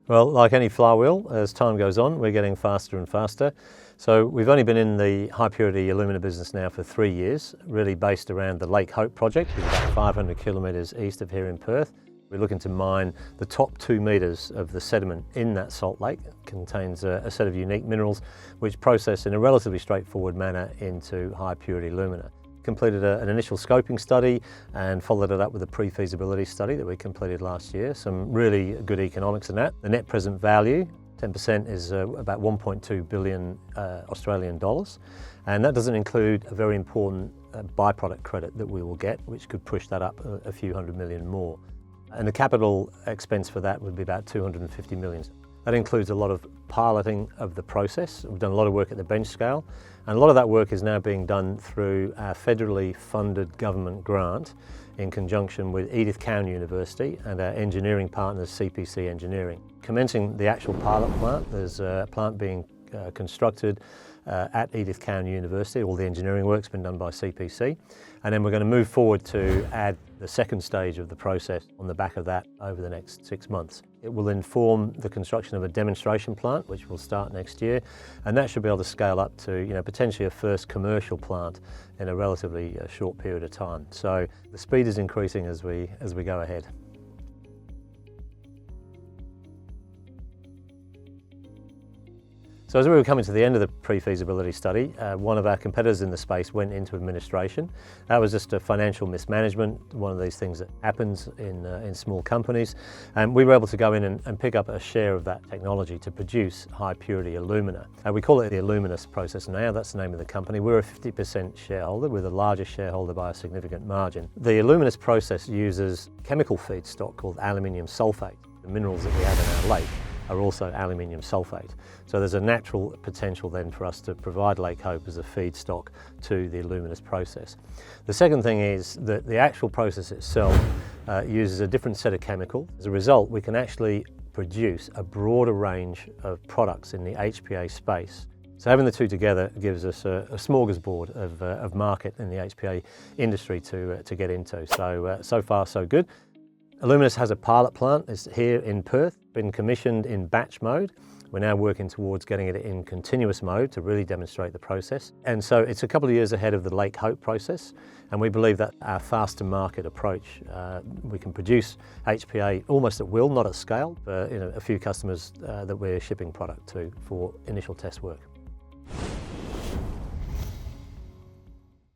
Well, like any flywheel, as time goes on, we're getting faster and faster. So we've only been in the high purity alumina business now for 3 years, really based around the Lake Hope project, which is about 500 kilometres east of here in Perth. We're looking to mine the top 2 metres of the sediment in that salt lake. It contains a set of unique minerals which process in a relatively straightforward manner into high purity alumina. Completed an initial scoping study and followed it up with a pre-feasibility study that we completed last year. Some really good economics in that. The net present value, 10%, is about 1.2 billion Australian dollars. And that doesn't include a very important byproduct credit that we will get, which could push that up a few hundred million more. And the capital expense for that would be about 250 million. That includes a lot of piloting of the process. We've done a lot of work at the bench scale, and a lot of that work is now being done through our federally funded government grant in conjunction with Edith Cowan University and our engineering partners, CPC Engineering. Commencing the actual pilot plant, there's a plant being constructed at Edith Cowan University. All the engineering work's been done by CPC, and then we're going to move forward to add the second stage of the process on the back of that over the next 6 months. It will inform the construction of a demonstration plant, which will start next year, and that should be able to scale up to potentially a first commercial plant in a relatively short period of time. So the speed is increasing as we go ahead. So as we were coming to the end of the pre-feasibility study, one of our competitors in the space went into administration. That was just a financial mismanagement, one of these things that happens in small companies. And we were able to go in and pick up a share of that technology to produce high purity alumina. We call it the Aluminous process now, that's the name of the company. We're a 50% shareholder, we're the largest shareholder by a significant margin. The Aluminous process uses chemical feedstock called aluminium sulfate. The minerals that we have in our lake are also aluminium sulfate. So there's a natural potential then for us to provide Lake Hope as a feedstock to the Aluminous process. The second thing is that the actual process itself uses a different set of chemicals. As a result, we can actually produce a broader range of products in the HPA space. So having the two together gives us a smorgasbord of market in the HPA industry to get into. So far so good. Aluminous has a pilot plant. It's here in Perth, been commissioned in batch mode. We're now working towards getting it in continuous mode to really demonstrate the process. And so it's a couple of years ahead of the Lake Hope process, and we believe that our faster market approach, we can produce HPA almost at will, not at scale, for a few customers that we're shipping product to for initial test work.